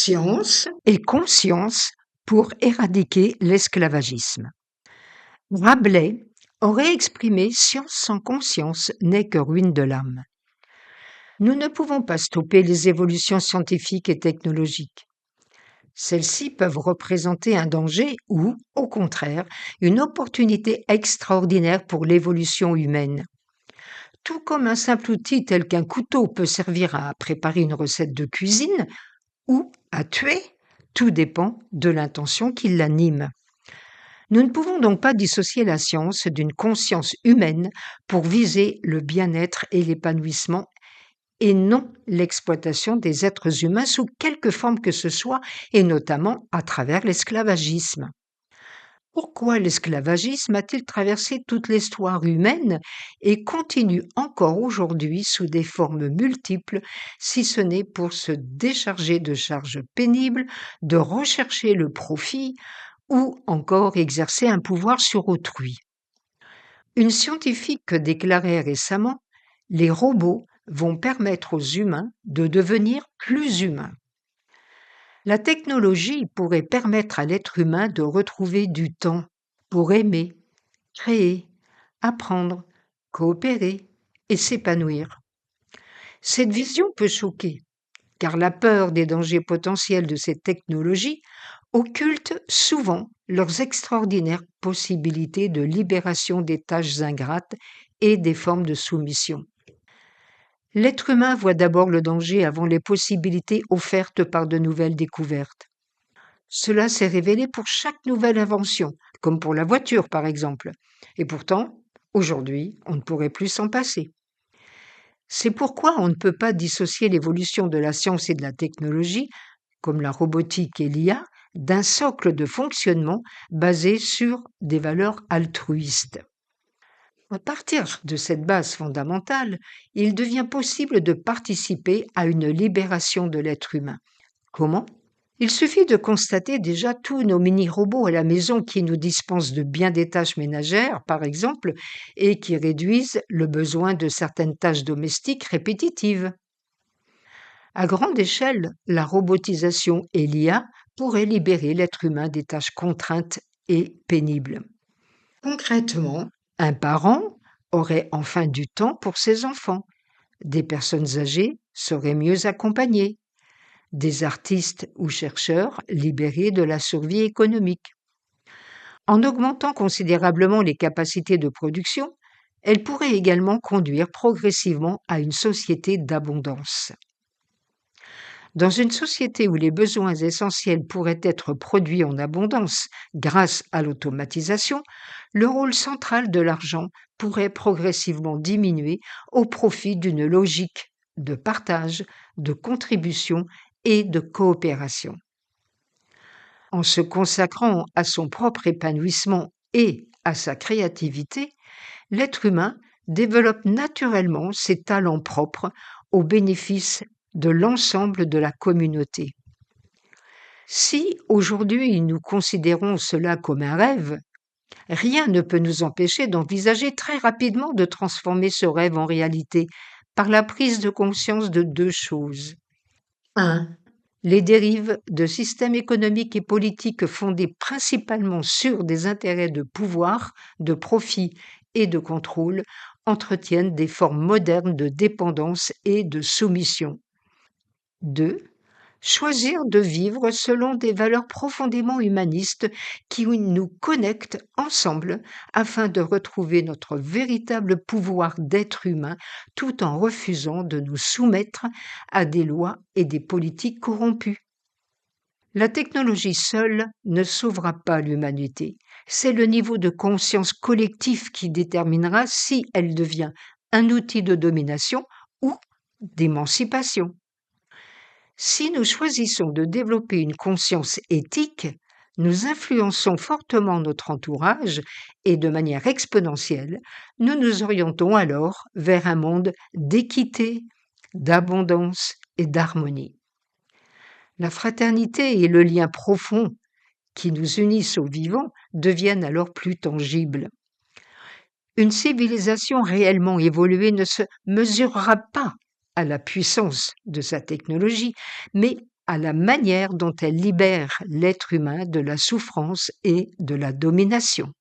Science et conscience pour éradiquer l'esclavagisme. Rabelais aurait exprimé science sans conscience n'est que ruine de l'âme. Nous ne pouvons pas stopper les évolutions scientifiques et technologiques. Celles-ci peuvent représenter un danger ou, au contraire, une opportunité extraordinaire pour l'évolution humaine. Tout comme un simple outil tel qu'un couteau peut servir à préparer une recette de cuisine ou à tuer, tout dépend de l'intention qui l'anime. Nous ne pouvons donc pas dissocier la science d'une conscience humaine pour viser le bien-être et l'épanouissement et non l'exploitation des êtres humains sous quelque forme que ce soit et notamment à travers l'esclavagisme. Pourquoi l'esclavagisme a-t-il traversé toute l'histoire humaine et continue encore aujourd'hui sous des formes multiples, si ce n'est pour se décharger de charges pénibles, de rechercher le profit ou encore exercer un pouvoir sur autrui? Une scientifique déclarait récemment « Les robots vont permettre aux humains de devenir plus humains ». La technologie pourrait permettre à l'être humain de retrouver du temps pour aimer, créer, apprendre, coopérer et s'épanouir. Cette vision peut choquer, car la peur des dangers potentiels de ces technologies occulte souvent leurs extraordinaires possibilités de libération des tâches ingrates et des formes de soumission. L'être humain voit d'abord le danger avant les possibilités offertes par de nouvelles découvertes. Cela s'est révélé pour chaque nouvelle invention, comme pour la voiture par exemple. Et pourtant, aujourd'hui, on ne pourrait plus s'en passer. C'est pourquoi on ne peut pas dissocier l'évolution de la science et de la technologie, comme la robotique et l'IA, d'un socle de fonctionnement basé sur des valeurs altruistes. À partir de cette base fondamentale, il devient possible de participer à une libération de l'être humain. Comment ? Il suffit de constater déjà tous nos mini-robots à la maison qui nous dispensent de bien des tâches ménagères, par exemple, et qui réduisent le besoin de certaines tâches domestiques répétitives. À grande échelle, la robotisation et l'IA pourraient libérer l'être humain des tâches contraintes et pénibles. Concrètement, un parent aurait enfin du temps pour ses enfants. Des personnes âgées seraient mieux accompagnées. Des artistes ou chercheurs libérés de la survie économique. En augmentant considérablement les capacités de production, elle pourrait également conduire progressivement à une société d'abondance. Dans une société où les besoins essentiels pourraient être produits en abondance grâce à l'automatisation, le rôle central de l'argent pourrait progressivement diminuer au profit d'une logique de partage, de contribution et de coopération. En se consacrant à son propre épanouissement et à sa créativité, l'être humain développe naturellement ses talents propres au bénéfice de l'ensemble de la communauté. Si aujourd'hui nous considérons cela comme un rêve, rien ne peut nous empêcher d'envisager très rapidement de transformer ce rêve en réalité par la prise de conscience de deux choses. 1. Les dérives de systèmes économiques et politiques fondés principalement sur des intérêts de pouvoir, de profit et de contrôle entretiennent des formes modernes de dépendance et de soumission. 2. Choisir de vivre selon des valeurs profondément humanistes qui nous connectent ensemble afin de retrouver notre véritable pouvoir d'être humain tout en refusant de nous soumettre à des lois et des politiques corrompues. La technologie seule ne sauvera pas l'humanité. C'est le niveau de conscience collectif qui déterminera si elle devient un outil de domination ou d'émancipation. Si nous choisissons de développer une conscience éthique, nous influençons fortement notre entourage et de manière exponentielle, nous nous orientons alors vers un monde d'équité, d'abondance et d'harmonie. La fraternité et le lien profond qui nous unissent aux vivants deviennent alors plus tangibles. Une civilisation réellement évoluée ne se mesurera pas à la puissance de sa technologie, mais à la manière dont elle libère l'être humain de la souffrance et de la domination.